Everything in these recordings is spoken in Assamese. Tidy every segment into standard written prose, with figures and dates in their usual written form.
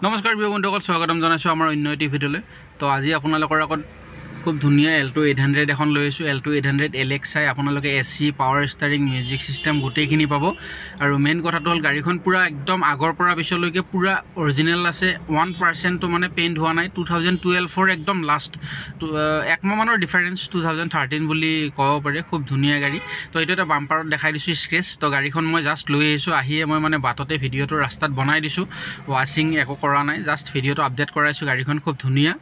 নমস্কাৰ প্ৰিয় বন্ধুসকল, স্বাগতম জনাইছোঁ আমাৰ অন্য এটি ভিডিঅ'লৈ। তো আজি আপোনালোকৰ আগত খুব ধুনীয়া Alto 800 এখন লৈ আহিছোঁ। Alto 800 LXi আপোনালোকে AC, power steering, music system গোটেইখিনি পাব। আৰু মেইন কথাটো হ'ল গাড়ীখন পূৰা একদম আগৰ পৰা পিছলৈকে পূৰা অৰিজিনেল আছে। 1%টো মানে পেইণ্ট হোৱা নাই। 2012ৰ একদম লাষ্ট একমাহমানৰ ডিফাৰেঞ্চ, 2013 বুলি ক'ব পাৰে। খুব ধুনীয়া গাড়ী। তো এইটো এটা বাম্পাৰত দেখাই দিছোঁ স্ক্ৰেচ। তো গাড়ীখন মই জাষ্ট লৈ আহিছোঁ, আহিয়ে মই মানে বাটতে ভিডিঅ'টো ৰাস্তাত বনাই দিছোঁ। ৱাচিং একো কৰা নাই, জাষ্ট ভিডিঅ'টো আপডেট কৰাইছোঁ। গাড়ীখন খুব ধুনীয়া।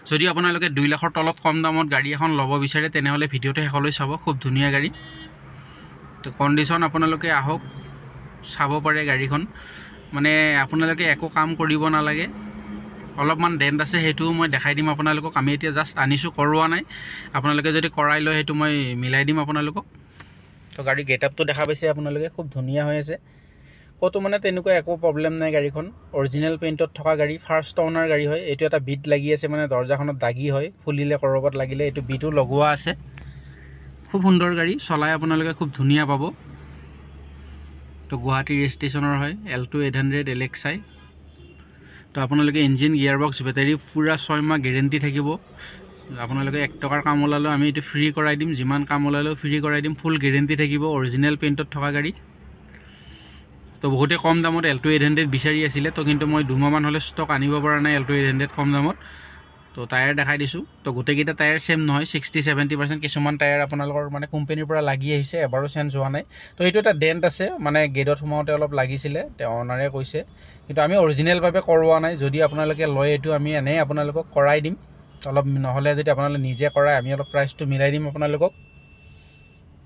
যদি আপোনালোকে 2 লাখৰ তলত কম দামত গাড়ী এখন ল'ব বিচাৰে তেনেহ'লে ভিডিঅ'টো শেষলৈ চাব। খুব ধুনীয়া গাড়ী। তো কণ্ডিশ্যন আপোনালোকে আহক, চাব পাৰে গাড়ীখন। মানে আপোনালোকে একো কাম কৰিব নালাগে। অলপমান ডেণ্ট আছে, সেইটোও মই দেখাই দিম আপোনালোকক। আমি এতিয়া জাষ্ট আনিছোঁ, কৰোৱা নাই। আপোনালোকে যদি কৰাই লয় সেইটো মই মিলাই দিম আপোনালোকক। তো গাড়ী গেটআপটো দেখা পাইছে আপোনালোকে, খুব ধুনীয়া হৈ আছে। ক'তো মানে তেনেকুৱা একো প্ৰব্লেম নাই। গাড়ীখন অৰিজিনেল পেইণ্টত থকা গাড়ী, ফাৰ্ষ্ট অ'নাৰ গাড়ী হয়। এইটো এটা বিট লাগি আছে, মানে দৰ্জাখনত দাগি হয়, ফুলিলে ক'ৰবাত লাগিলে এইটো বিটো লগোৱা আছে। খুব সুন্দৰ গাড়ী, চলাই আপোনালোকে খুব ধুনীয়া পাব। তো গুৱাহাটী ৰেজিষ্ট্ৰেশ্যনৰ হয় Alto 800 LXi। তো আপোনালোকে ইঞ্জিন, গিয়াৰ বক্স, বেটাৰী পূৰা 6 মাহ গেৰেণ্টি থাকিব। আপোনালোকে 1 টকাৰ কাম ওলালেও আমি এইটো ফ্ৰী কৰাই দিম, যিমান কাম ওলালেও ফ্ৰী কৰাই দিম। ফুল গেৰেণ্টি থাকিব, অৰিজিনেল পেইণ্টত থকা গাড়ী। তো বহুতে কম দামত Alto 800 বিচাৰি আছিলে। তো কিন্তু মই 2 মাহমান হ'লে ষ্টক আনিব পৰা নাই Alto 800 কম দামত। তো টায়াৰ দেখাই দিছোঁ। তো গোটেইকেইটা টায়াৰ ছেম নহয়, 60-70%। কিছুমান টায়াৰ আপোনালোকৰ মানে কোম্পানীৰ পৰা লাগি আহিছে, এবাৰো চেঞ্জ হোৱা নাই। তো এইটো এটা ডেণ্ট আছে, মানে গেটত সোমাওঁতে অলপ লাগিছিলে, তেওঁ অনাৰে কৈছে। কিন্তু আমি অৰিজিনেলভাৱে কৰোৱা নাই। যদি আপোনালোকে লয় এইটো আমি এনেই আপোনালোকক কৰাই দিম। অলপ নহ'লে যদি আপোনালোকে নিজে কৰায় আমি অলপ প্ৰাইচটো মিলাই দিম আপোনালোকক।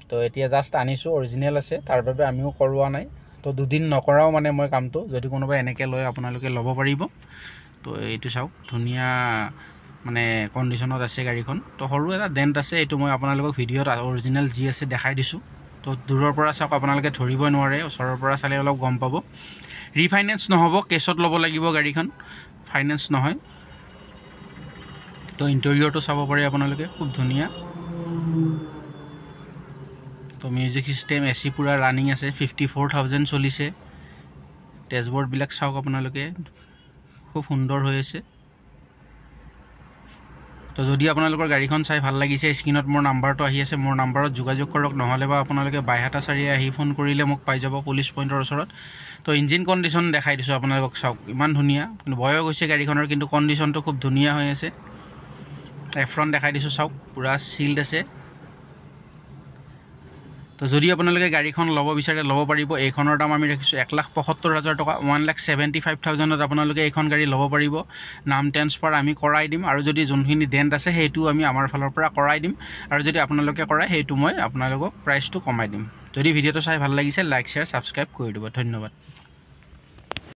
তো এতিয়া জাষ্ট আনিছোঁ, অৰিজিনেল আছে, তাৰ বাবে আমিও কৰোৱা নাই। তো 2 দিন নকৰাও মানে মই কামটো। যদি কোনোবাই এনেকৈ লয় আপোনালোকে ল'ব পাৰিব। তো এইটো চাওক, ধুনীয়া মানে কণ্ডিশ্যনত আছে গাড়ীখন। তো সৰু এটা ডেণ্ট আছে, এইটো মই আপোনালোকক ভিডিঅ'ত অৰিজিনেল যি আছে দেখাই দিছোঁ। তো দূৰৰ পৰা চাওক, আপোনালোকে ধৰিবই নোৱাৰে, ওচৰৰ পৰা চালে অলপ গম পাব। ৰিফাইনেন্স নহ'ব, কেছত ল'ব লাগিব গাড়ীখন, ফাইনেন্স নহয়। তো ইণ্টেৰিয়ৰটো চাব পাৰে আপোনালোকে, খুব ধুনীয়া। তো মিউজিক চিষ্টেম, AC পূৰা ৰানিং আছে, 54,000 চলিছে। ডেছবৰ্ডবিলাক চাওক আপোনালোকে, খুব সুন্দৰ হৈ আছে। তো যদি আপোনালোকৰ গাড়ীখন চাই ভাল লাগিছে, স্ক্ৰীণত মোৰ নাম্বাৰটো আহি আছে, মোৰ নাম্বাৰত যোগাযোগ কৰক। নহ'লে বা আপোনালোকে বাইহাটা চাৰিআলি আহি ফোন কৰিলে মোক পাই যাব, পুলিচ পইণ্টৰ ওচৰত। তো ইঞ্জিন কণ্ডিশ্যন দেখাই দিছোঁ আপোনালোকক, চাওক ইমান ধুনীয়া। কিন্তু বয়স হৈছে গাড়ীখনৰ, কিন্তু কণ্ডিশ্যনটো খুব ধুনীয়া হৈ আছে। এফ্ৰন দেখাই দিছোঁ, চাওক পূৰা চিল্ড আছে। তো যদি আপোনালোকে গাড়ীখন ল'ব বিচাৰে ল'ব পাৰিব। এইখনৰ দাম আমি ৰাখিছোঁ 1,75,000 টকা, 1,75,000ত আপোনালোকে এইখন গাড়ী ল'ব পাৰিব। নাম ট্ৰেন্সফাৰ আমি কৰাই দিম, আৰু যদি যোনখিনি ডেণ্ট আছে সেইটো আমি আমাৰ ফালৰ পৰা কৰাই দিম। আৰু যদি আপোনালোকে কৰাই সেইটো মই আপোনালোকক প্ৰাইচটো কমাই দিম। যদি ভিডিঅ'টো চাই ভাল লাগিছে, লাইক, শ্বেয়াৰ, ছাবস্ক্ৰাইব কৰি দিব। ধন্যবাদ।